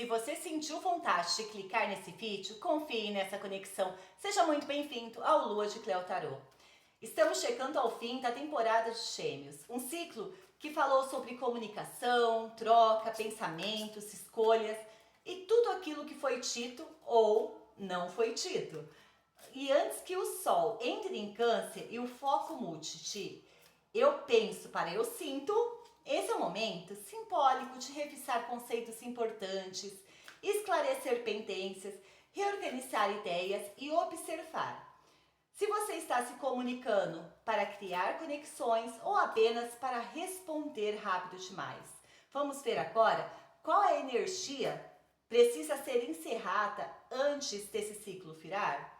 Se você sentiu vontade de clicar nesse vídeo, confie nessa conexão. Seja muito bem-vindo ao Lua de Cleo Tarô. Estamos chegando ao fim da temporada de Gêmeos, um ciclo que falou sobre comunicação, troca, pensamentos, escolhas e tudo aquilo que foi dito ou não foi dito. E antes que o Sol entre em Câncer e o foco mude de eu penso para eu sinto, esse é o momento simbólico de revisar conceitos importantes, esclarecer pendências, reorganizar ideias e observar. Se você está se comunicando para criar conexões ou apenas para responder rápido demais. Vamos ver agora qual a energia precisa ser encerrada antes desse ciclo virar?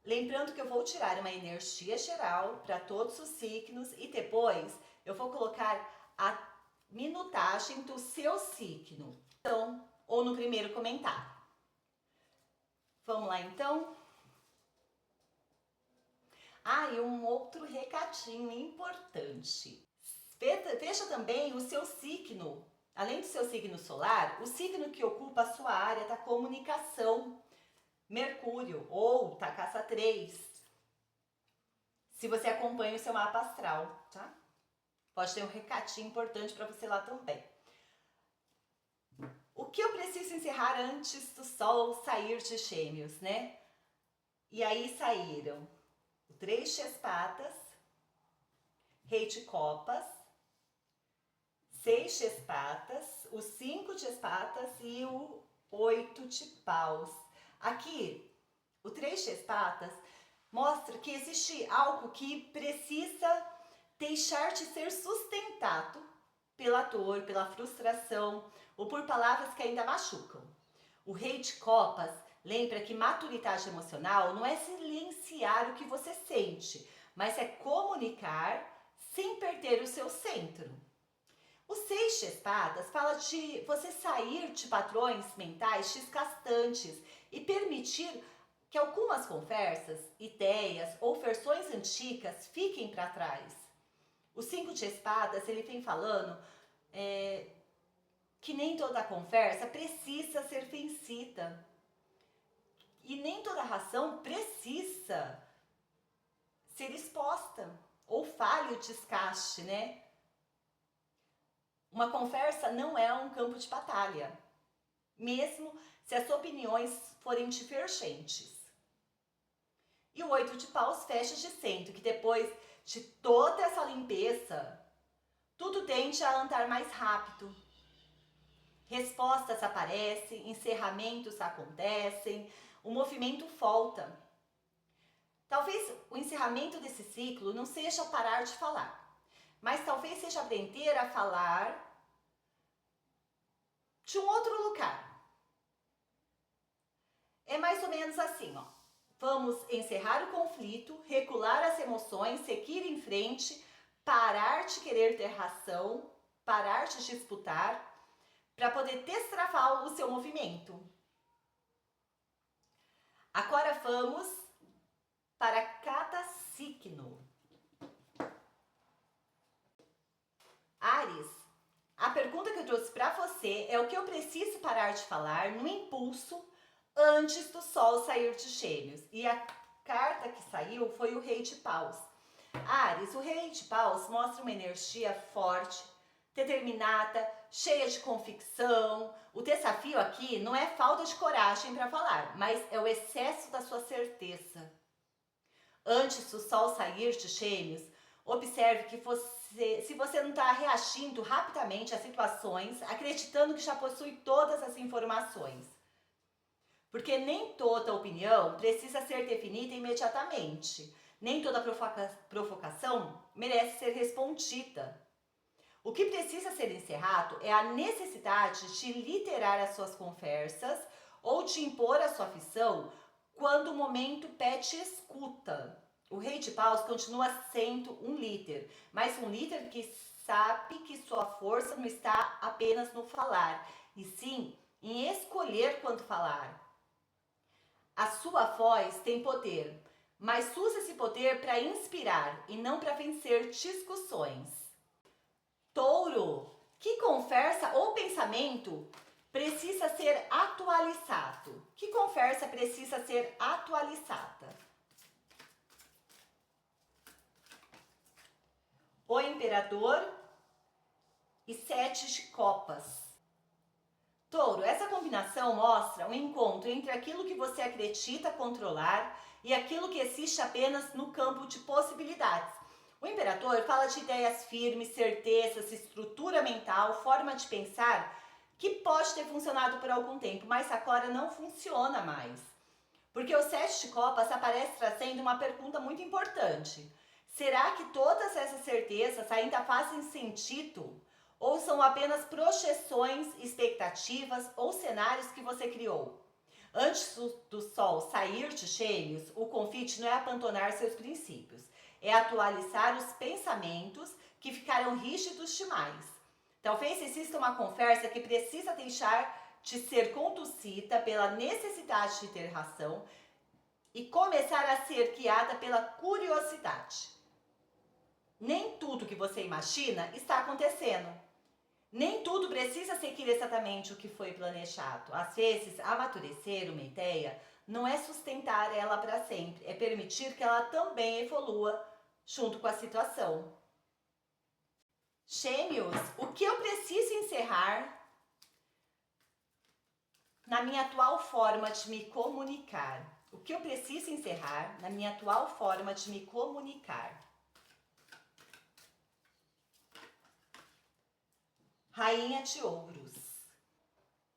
Lembrando que eu vou tirar uma energia geral para todos os signos e depois eu vou colocar a minutagem do seu signo, então, ou no primeiro comentário. Vamos lá então? E um outro recadinho importante. Veja também o seu signo, além do seu signo solar, o signo que ocupa a sua área da comunicação. Mercúrio ou tá Casa 3, se você acompanha o seu mapa astral, tá? Pode ter um recadinho importante para você lá também. O que eu preciso encerrar antes do Sol sair de Gêmeos, né? E aí saíram o 3 de espadas, Rei de copas, 6 de espadas, o 5 de espadas e o 8 de paus. Aqui, o 3 de espadas mostra que existe algo que precisa deixar de ser sustentado pela dor, pela frustração ou por palavras que ainda machucam. O Rei de copas lembra que maturidade emocional não é silenciar o que você sente, mas é comunicar sem perder o seu centro. O 6 de espadas fala de você sair de padrões mentais desgastantes e permitir que algumas conversas, ideias ou versões antigas fiquem para trás. O 5 de espadas, ele vem falando que nem toda conversa precisa ser vencida. E nem toda razão precisa ser exposta ou fale o desgaste, né? Uma conversa não é um campo de batalha, mesmo se as opiniões forem divergentes. E o 8 de paus fecha dizendo que depois de toda essa limpeza, tudo tende a andar mais rápido. Respostas aparecem, encerramentos acontecem, o movimento volta. Talvez o encerramento desse ciclo não seja parar de falar, mas talvez seja aprender a falar de um outro lugar. É mais ou menos assim, ó. Vamos encerrar o conflito, recuar as emoções, seguir em frente, parar de querer ter razão, parar de disputar, para poder destravar o seu movimento. Agora vamos para cada signo. Áries, a pergunta que eu trouxe para você é o que eu preciso parar de falar no impulso antes do Sol sair de Gêmeos. E a carta que saiu foi o Rei de paus. Áries, o Rei de paus mostra uma energia forte, determinada, cheia de convicção. O desafio aqui não é falta de coragem para falar, mas é o excesso da sua certeza. Antes do Sol sair de Gêmeos, observe que se você não está reagindo rapidamente às situações, acreditando que já possui todas as informações. Porque nem toda opinião precisa ser definida imediatamente. Nem toda provocação merece ser respondida. O que precisa ser encerrado é a necessidade de literar as suas conversas ou de impor a sua visão quando o momento pede escuta. O Rei de paus continua sendo um líder, mas um líder que sabe que sua força não está apenas no falar, e sim em escolher quando falar. A sua voz tem poder, mas use esse poder para inspirar e não para vencer discussões. Touro, que conversa ou pensamento precisa ser atualizado. Que conversa precisa ser atualizada? O imperador e 7 de copas. Touro, essa combinação mostra um encontro entre aquilo que você acredita controlar e aquilo que existe apenas no campo de possibilidades. O imperador fala de ideias firmes, certezas, estrutura mental, forma de pensar que pode ter funcionado por algum tempo, mas agora não funciona mais. Porque o 7 de copas aparece trazendo uma pergunta muito importante. Será que todas essas certezas ainda fazem sentido? Ou são apenas projeções, expectativas ou cenários que você criou? Antes do Sol sair de Gêmeos, o convite não é abandonar seus princípios, é atualizar os pensamentos que ficaram rígidos demais. Talvez exista uma conversa que precisa deixar de ser conduzida pela necessidade de ter razão e começar a ser guiada pela curiosidade. Nem tudo que você imagina está acontecendo. Nem tudo precisa seguir exatamente o que foi planejado. Às vezes, amadurecer uma ideia não é sustentar ela para sempre, é permitir que ela também evolua junto com a situação. Gêmeos, o que eu preciso encerrar na minha atual forma de me comunicar? O que eu preciso encerrar na minha atual forma de me comunicar? Rainha de Ouros.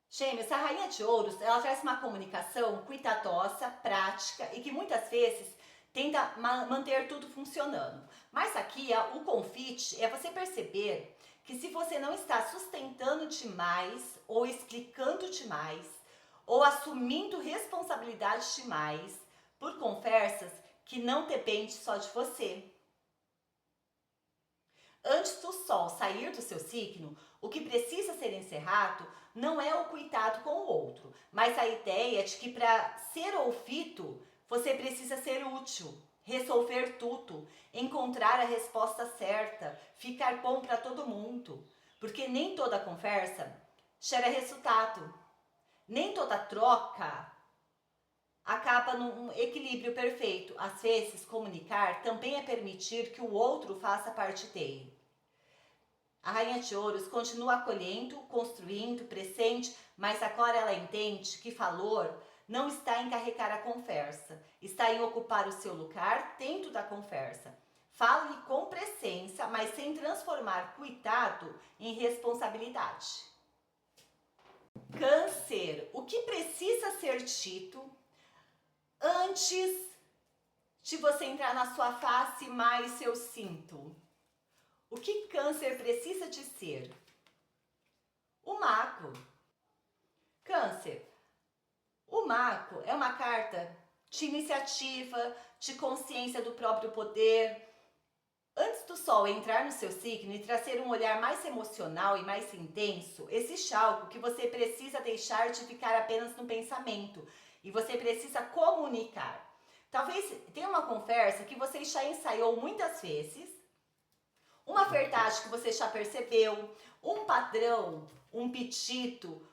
Gêmeos, a Rainha de Ouros, ela traz uma comunicação cuidadosa, prática e que muitas vezes tenta manter tudo funcionando. Mas aqui o convite é você perceber que se você não está sustentando demais, ou explicando demais, ou assumindo responsabilidade demais por conversas que não dependem só de você. Antes do Sol sair do seu signo, o que precisa ser encerrado não é o cuidado com o outro, mas a ideia de que para ser ouvido, você precisa ser útil, resolver tudo, encontrar a resposta certa, ficar bom para todo mundo. Porque nem toda conversa gera resultado, nem toda troca acaba num equilíbrio perfeito. Às vezes, comunicar também é permitir que o outro faça parte dele. A Rainha de Ouros continua acolhendo, construindo, presente, mas agora ela entende que valor não está em carregar a conversa, está em ocupar o seu lugar dentro da conversa. Fale com presença, mas sem transformar cuidado em responsabilidade. Câncer, o que precisa ser dito antes de você entrar na sua face mais eu sinto? O que Câncer precisa dizer? O Mago. Câncer, o Mago é uma carta de iniciativa, de consciência do próprio poder. Antes do Sol entrar no seu signo e trazer um olhar mais emocional e mais intenso, existe algo que você precisa deixar de ficar apenas no pensamento e você precisa comunicar. Talvez tenha uma conversa que você já ensaiou muitas vezes, uma verdade que você já percebeu, um padrão, um pedido,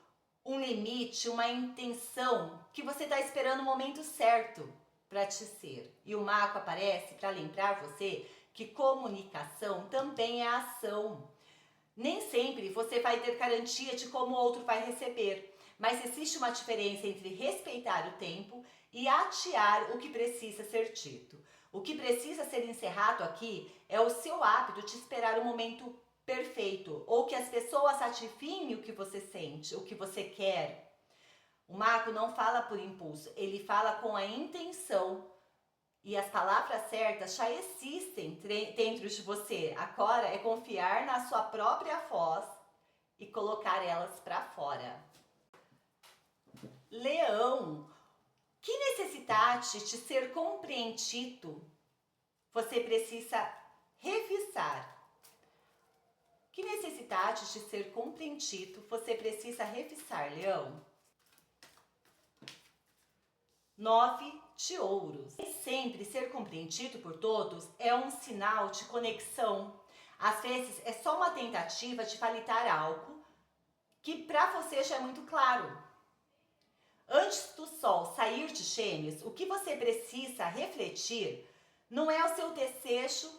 um limite, uma intenção que você está esperando o momento certo para te ser. E o Mago aparece para lembrar você que comunicação também é ação. Nem sempre você vai ter garantia de como o outro vai receber, mas existe uma diferença entre respeitar o tempo e adiar o que precisa ser dito. O que precisa ser encerrado aqui é o seu hábito de esperar o momento perfeito, ou que as pessoas adivinhem o que você sente, o que você quer. O Mago não fala por impulso, ele fala com a intenção. E as palavras certas já existem dentro de você. Agora é confiar na sua própria voz e colocar elas para fora. Leão, que necessidade de ser compreendido você precisa revisar? Que necessidade de ser compreendido você precisa revisar, Leão? 9 de Ouros. Nem sempre ser compreendido por todos é um sinal de conexão. Às vezes é só uma tentativa de validar algo que para você já é muito claro. Antes do Sol sair de Gêmeos, o que você precisa refletir não é o seu desejo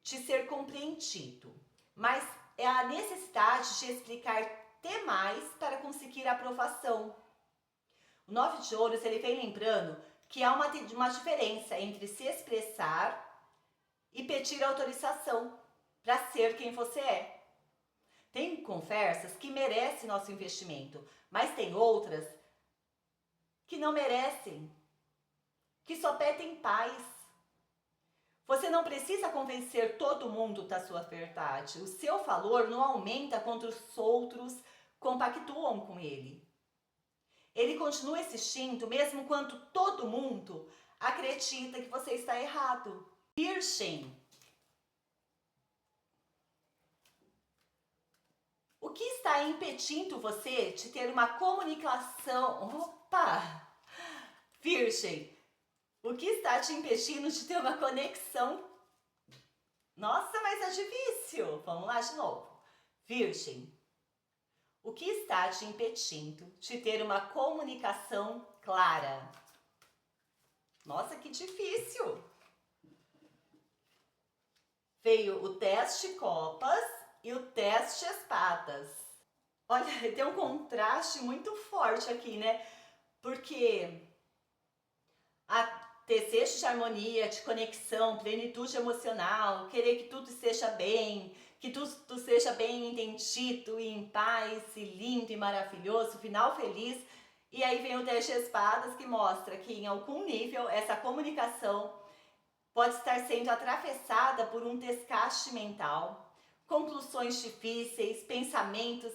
de ser compreendido, mas é a necessidade de explicar demais para conseguir a aprovação. O 9 de ouros, ele vem lembrando que há uma diferença entre se expressar e pedir autorização para ser quem você é. Tem conversas que merecem nosso investimento, mas tem outras que não merecem, que só pedem paz. Você não precisa convencer todo mundo da sua verdade. O seu valor não aumenta quando os outros compactuam com ele. Ele continua existindo mesmo quando todo mundo acredita que você está errado. Virgem. O que está impedindo você de ter uma comunicação? Opa! Virgem. O que está te impedindo de ter uma conexão? Nossa, mas é difícil. Vamos lá de novo. Virgem. O que está te impedindo de ter uma comunicação clara? Nossa, que difícil. Veio o teste de copas e o teste de espadas. Olha, tem um contraste muito forte aqui, né? Porque a desejo de harmonia, de conexão, plenitude emocional, querer que tudo esteja bem, que tudo seja bem entendido e em paz, e lindo e maravilhoso, final feliz. E aí vem o teste de espadas que mostra que em algum nível essa comunicação pode estar sendo atravessada por um desgaste mental, conclusões difíceis, pensamentos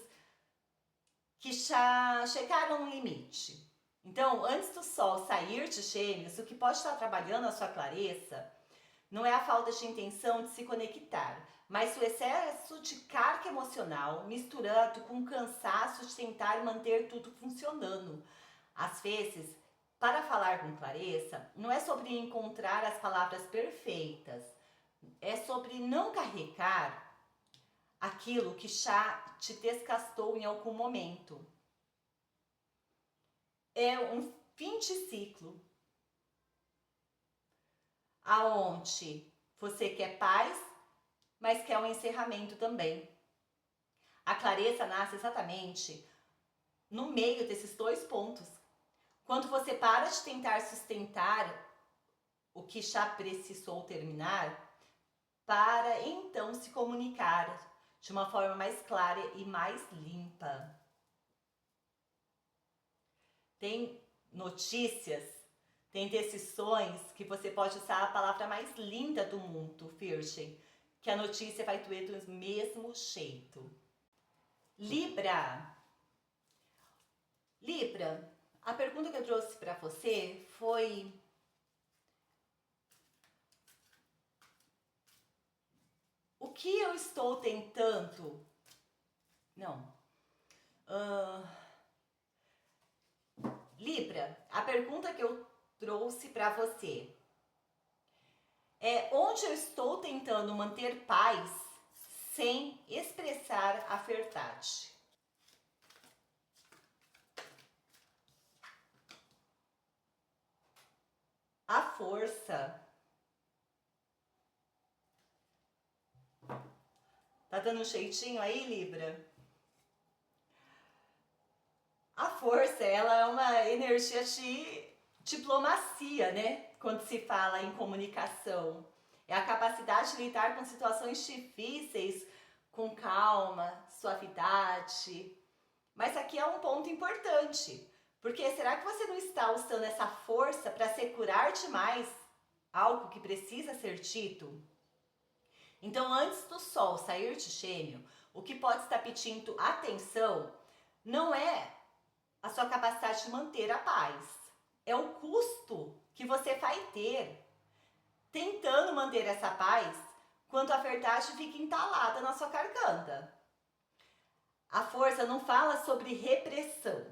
que já chegaram a um limite. Então, antes do Sol sair de Gêmeos, o que pode estar trabalhando a sua clareza não é a falta de intenção de se conectar, mas o excesso de carga emocional misturado com o cansaço de tentar manter tudo funcionando. Às vezes, para falar com clareza, não é sobre encontrar as palavras perfeitas, é sobre não carregar aquilo que já te desgastou em algum momento. É um fim de ciclo, aonde você quer paz, mas quer um encerramento também. A clareza nasce exatamente no meio desses dois pontos. Quando você para de tentar sustentar o que já precisou terminar, para então se comunicar de uma forma mais clara e mais limpa. Tem notícias, tem decisões que você pode usar a palavra mais linda do mundo, Virgem, que a notícia vai doer do mesmo jeito. Libra. Libra, a pergunta que eu trouxe para você foi: o que eu estou tentando? Não. Libra, a pergunta que eu trouxe para você é: onde eu estou tentando manter paz sem expressar a verdade? A força. Tá dando um jeitinho aí, Libra? A força, ela é uma energia de diplomacia, né? Quando se fala em comunicação. É a capacidade de lidar com situações difíceis com calma, suavidade. Mas aqui é um ponto importante. Porque será que você não está usando essa força para segurar demais algo que precisa ser dito? Então, antes do Sol sair de Gêmeo, o que pode estar pedindo atenção não é a sua capacidade de manter a paz. É o custo que você vai ter tentando manter essa paz quando a verdade fica entalada na sua garganta. A força não fala sobre repressão.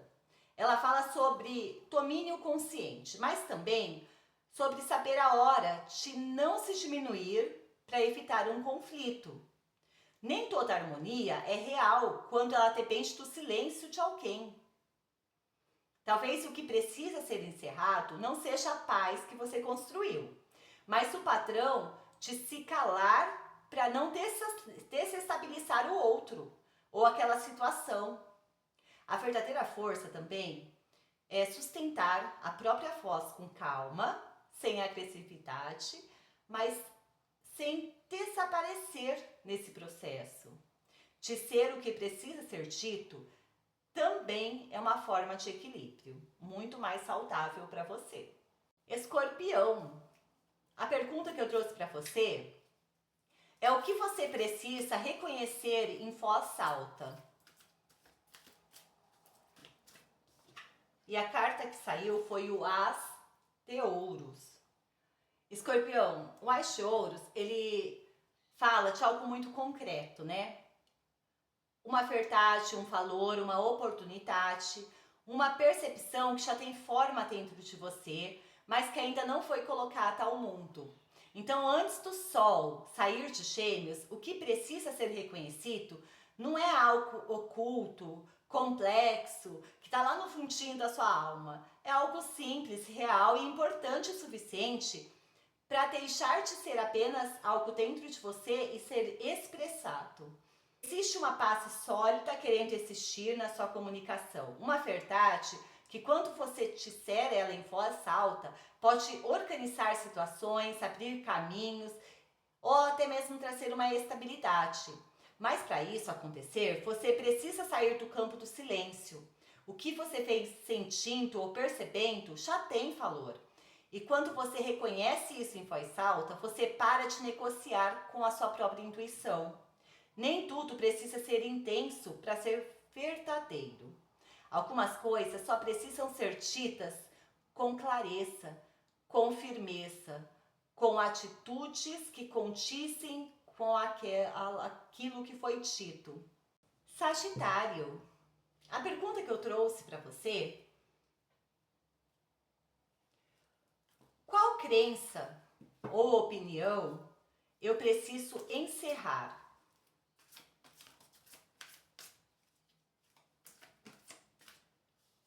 Ela fala sobre domínio consciente, mas também sobre saber a hora de não se diminuir para evitar um conflito. Nem toda harmonia é real quando ela depende do silêncio de alguém. Talvez o que precisa ser encerrado não seja a paz que você construiu, mas o padrão de se calar para não desestabilizar o outro ou aquela situação. A verdadeira força também é sustentar a própria voz com calma, sem agressividade, mas sem desaparecer nesse processo. De ser o que precisa ser dito também é uma forma de equilíbrio, muito mais saudável para você. Escorpião, a pergunta que eu trouxe para você é o que você precisa reconhecer em voz alta. E a carta que saiu foi o As de Ouros. Escorpião, o As de Ouros, ele fala de algo muito concreto, né? Uma verdade, um valor, uma oportunidade, uma percepção que já tem forma dentro de você, mas que ainda não foi colocada ao mundo. Então, antes do Sol sair de Gêmeos, o que precisa ser reconhecido não é algo oculto, complexo, que está lá no fundinho da sua alma. É algo simples, real e importante o suficiente para deixar de ser apenas algo dentro de você e ser expressado. Existe uma base sólida querendo existir na sua comunicação. Uma verdade que quando você disser ela em voz alta, pode organizar situações, abrir caminhos ou até mesmo trazer uma estabilidade. Mas para isso acontecer, você precisa sair do campo do silêncio. O que você vem sentindo ou percebendo já tem valor. E quando você reconhece isso em voz alta, você para de negociar com a sua própria intuição. Nem tudo precisa ser intenso para ser verdadeiro. Algumas coisas só precisam ser ditas com clareza, com firmeza, com atitudes que condizem com aquilo que foi dito. Sagitário, a pergunta que eu trouxe para você: qual crença ou opinião eu preciso encerrar?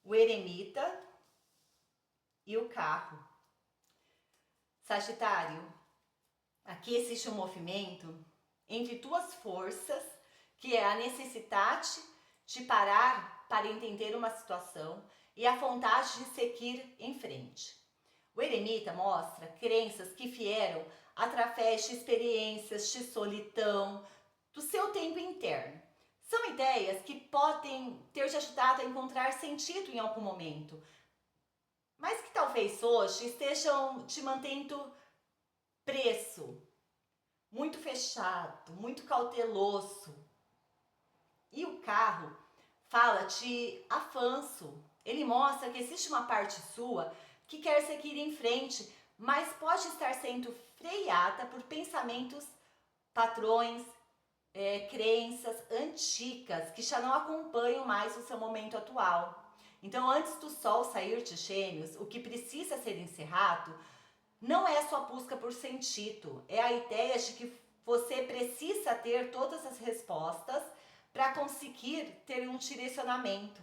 O eremita e o carro. Sagitário, aqui existe um movimento entre duas forças, que é a necessidade de parar para entender uma situação e a vontade de seguir em frente. O eremita mostra crenças que vieram através de experiências de solidão, do seu tempo interno. São ideias que podem ter te ajudado a encontrar sentido em algum momento, mas que talvez hoje estejam te mantendo preso, muito fechado, muito cauteloso. E o carro fala de avanço. Ele mostra que existe uma parte sua que quer seguir em frente, mas pode estar sendo freada por pensamentos, padrões, crenças antigas que já não acompanham mais o seu momento atual. Então, antes do Sol sair de Gêmeos, o que precisa ser encerrado não é só busca por sentido, é a ideia de que você precisa ter todas as respostas para conseguir ter um direcionamento.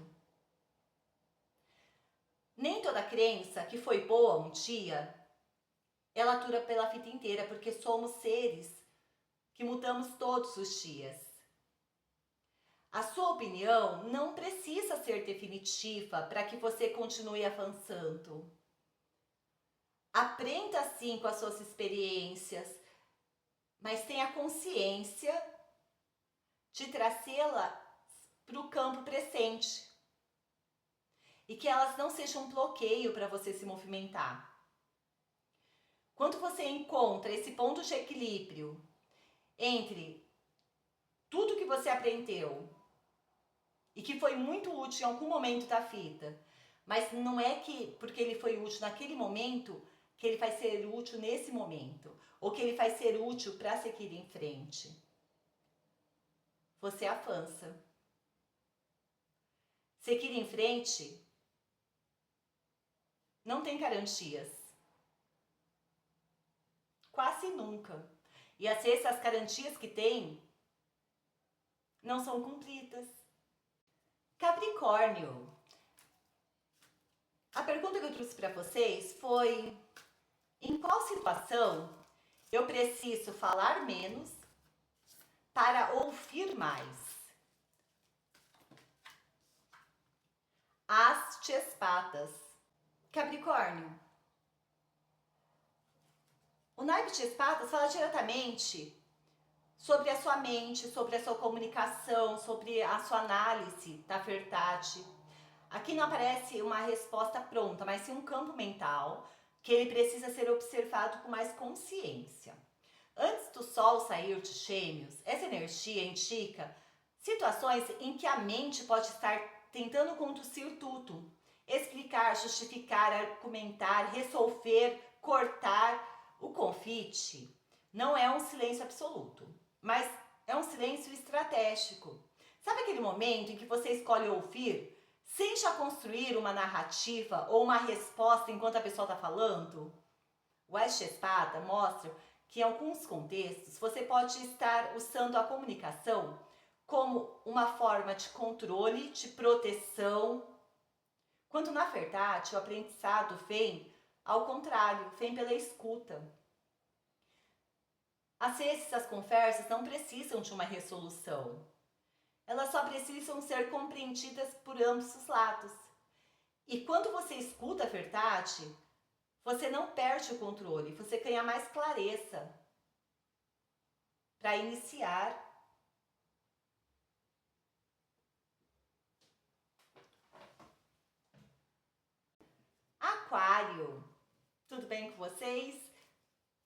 Nem toda crença que foi boa um dia, ela dura pela vida inteira, porque somos seres que mudamos todos os dias. A sua opinião não precisa ser definitiva para que você continue avançando. Aprenda sim com as suas experiências, mas tenha consciência de trazê-las para o campo presente. E que elas não sejam um bloqueio para você se movimentar. Quando você encontra esse ponto de equilíbrio entre tudo que você aprendeu e que foi muito útil em algum momento da vida, mas não é que porque ele foi útil naquele momento que ele vai ser útil nesse momento, ou que ele vai ser útil para seguir em frente. Você avança. Seguir em frente não tem garantias. Quase nunca. E às vezes as garantias que tem não são cumpridas. Capricórnio. A pergunta que eu trouxe para vocês foi: em qual situação eu preciso falar menos para ouvir mais? As de espadas. Capricórnio. O naipe de espadas fala diretamente sobre a sua mente, sobre a sua comunicação, sobre a sua análise da verdade. Aqui não aparece uma resposta pronta, mas sim um campo mental que ele precisa ser observado com mais consciência. Antes do Sol sair de Gêmeos, essa energia indica situações em que a mente pode estar tentando conduzir tudo, explicar, justificar, argumentar, resolver, cortar. O conflite não é um silêncio absoluto, mas é um silêncio estratégico. Sabe aquele momento em que você escolhe ouvir sem já construir uma narrativa ou uma resposta enquanto a pessoa está falando? O As de espada mostra que em alguns contextos você pode estar usando a comunicação como uma forma de controle, de proteção, quando na verdade o aprendizado vem ao contrário, vem pela escuta. Às vezes as conversas não precisam de uma resolução. Elas só precisam ser compreendidas por ambos os lados. E quando você escuta a verdade, você não perde o controle, você ganha mais clareza para iniciar. Aquário, tudo bem com vocês?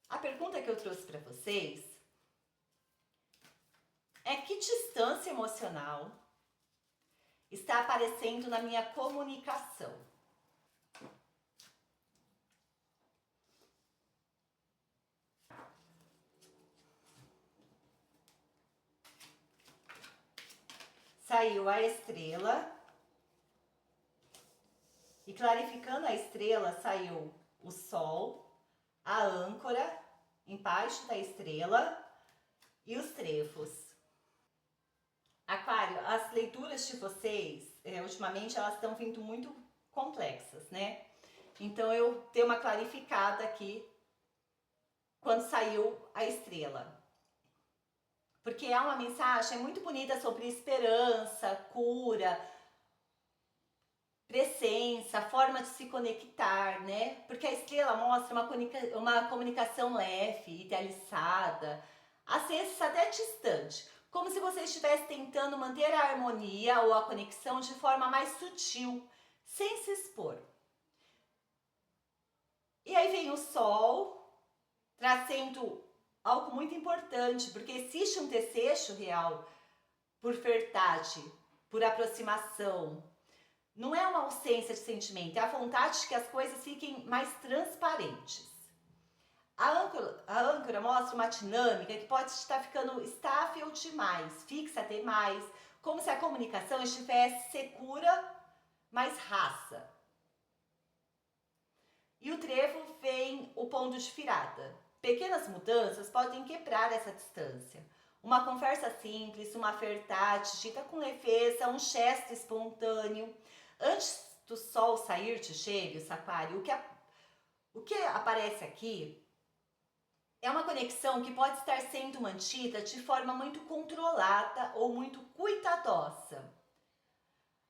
A pergunta que eu trouxe para vocês é: que distância emocional está aparecendo na minha comunicação? Saiu a estrela e clarificando a estrela saiu o Sol, a âncora embaixo da estrela e os trevos. Aquário, as leituras de vocês, ultimamente elas estão vindo muito complexas, né? Então eu dei uma clarificada aqui quando saiu a estrela. Porque é uma mensagem muito bonita sobre esperança, cura, presença, forma de se conectar, né? Porque a estrela mostra uma comunicação leve, idealizada, às vezes até distante, como se você estivesse tentando manter a harmonia ou a conexão de forma mais sutil, sem se expor. E aí vem o Sol, trazendo algo muito importante, porque existe um desejo real por verdade, por aproximação. Não é uma ausência de sentimento, é a vontade de que as coisas fiquem mais transparentes. A âncora mostra uma dinâmica que pode estar ficando estável demais, fixa demais, como se a comunicação estivesse segura, mas rasa. E o trevo vem o ponto de virada. Pequenas mudanças podem quebrar essa distância. Uma conversa simples, uma verdade dita com leveza, um gesto espontâneo. Antes do Sol sair de Gêmeos, Aquário, o que aparece aqui é uma conexão que pode estar sendo mantida de forma muito controlada ou muito cuidadosa.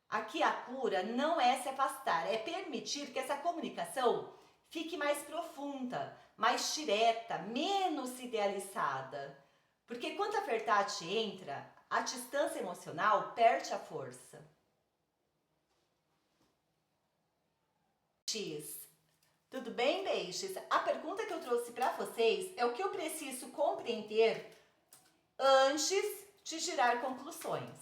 Aqui a cura não é se afastar, é permitir que essa comunicação fique mais profunda, mais direta, menos idealizada. Porque quando a verdade entra, a distância emocional perde a força. Tudo bem, peixes? A pergunta que eu trouxe para vocês é: o que eu preciso compreender antes de tirar conclusões?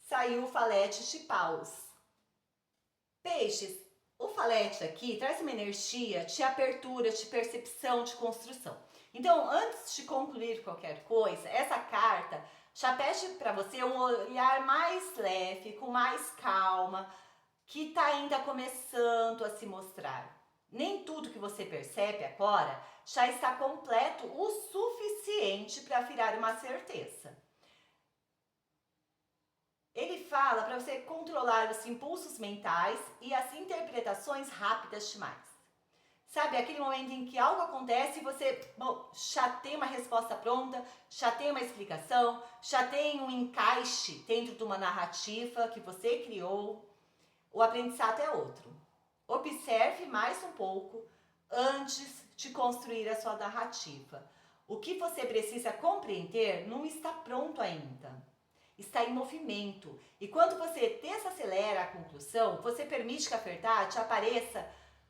Saiu o falete de paus. Peixes, o falete aqui traz uma energia de abertura, de percepção, de construção. Então, antes de concluir qualquer coisa, essa carta já pede para você um olhar mais leve, com mais calma, que está ainda começando a se mostrar, Nem tudo que você percebe agora já está completo o suficiente para virar uma certeza. Ele fala para você controlar os impulsos mentais e as interpretações rápidas demais. Sabe, aquele momento em que algo acontece e você já tem uma resposta pronta, já tem uma explicação, já tem um encaixe dentro de uma narrativa que você criou. O aprendizado é outro. Observe mais um pouco antes de construir a sua narrativa. O que você precisa compreender não está pronto ainda. Está em movimento. E quando você desacelera a conclusão, você permite que a verdade apareça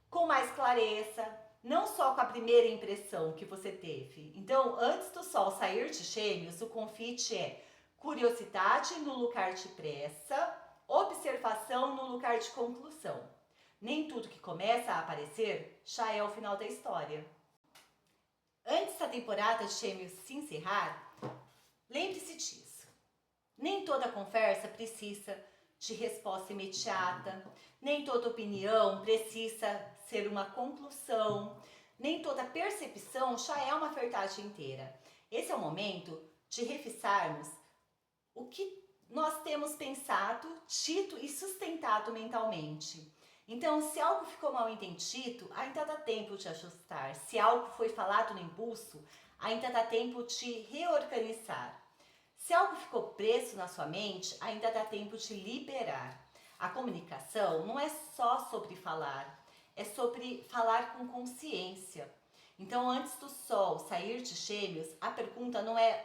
com mais clareza, não só com a primeira impressão que você teve. Então, antes do Sol sair de Gêmeos, o convite é curiosidade no lugar de pressa, observação no lugar de conclusão. Nem tudo que começa a aparecer já é o final da história. Antes da temporada de Gêmeos se encerrar, lembre-se disso. Nem toda conversa precisa de resposta imediata, nem toda opinião precisa ser uma conclusão, nem toda percepção já é uma verdade inteira. Esse é o momento de revisarmos o que nós temos pensado, dito e sustentado mentalmente. Então, se algo ficou mal entendido, ainda dá tempo de ajustar. Se algo foi falado no impulso, ainda dá tempo de reorganizar. Se algo ficou preso na sua mente, ainda dá tempo de liberar. A comunicação não é só sobre falar, é sobre falar com consciência. Então, antes do Sol sair de Gêmeos, a pergunta não é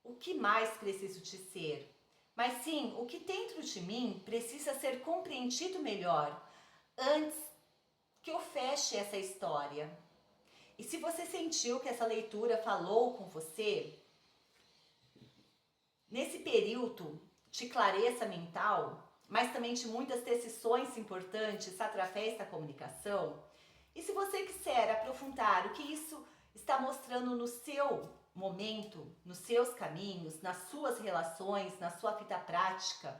o que mais preciso de ser, mas sim o que dentro de mim precisa ser compreendido melhor antes que eu feche essa história. E se você sentiu que essa leitura falou com você, nesse período de clareza mental, mas também de muitas decisões importantes através da comunicação, e se você quiser aprofundar o que isso está mostrando no seu momento, nos seus caminhos, nas suas relações, na sua vida prática,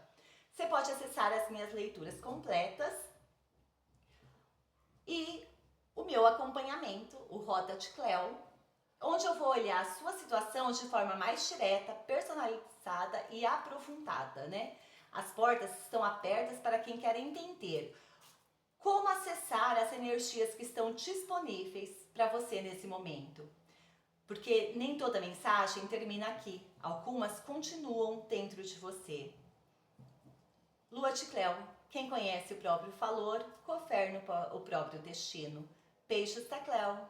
você pode acessar as minhas leituras completas e o meu acompanhamento, o Rota de Cleo, onde eu vou olhar a sua situação de forma mais direta, personalizada e aprofundada, né? As portas estão abertas para quem quer entender como acessar as energias que estão disponíveis para você nesse momento. Porque nem toda mensagem termina aqui, algumas continuam dentro de você. Lua de Cleo, quem conhece o próprio valor, governa o próprio destino. Beijos da Cleo.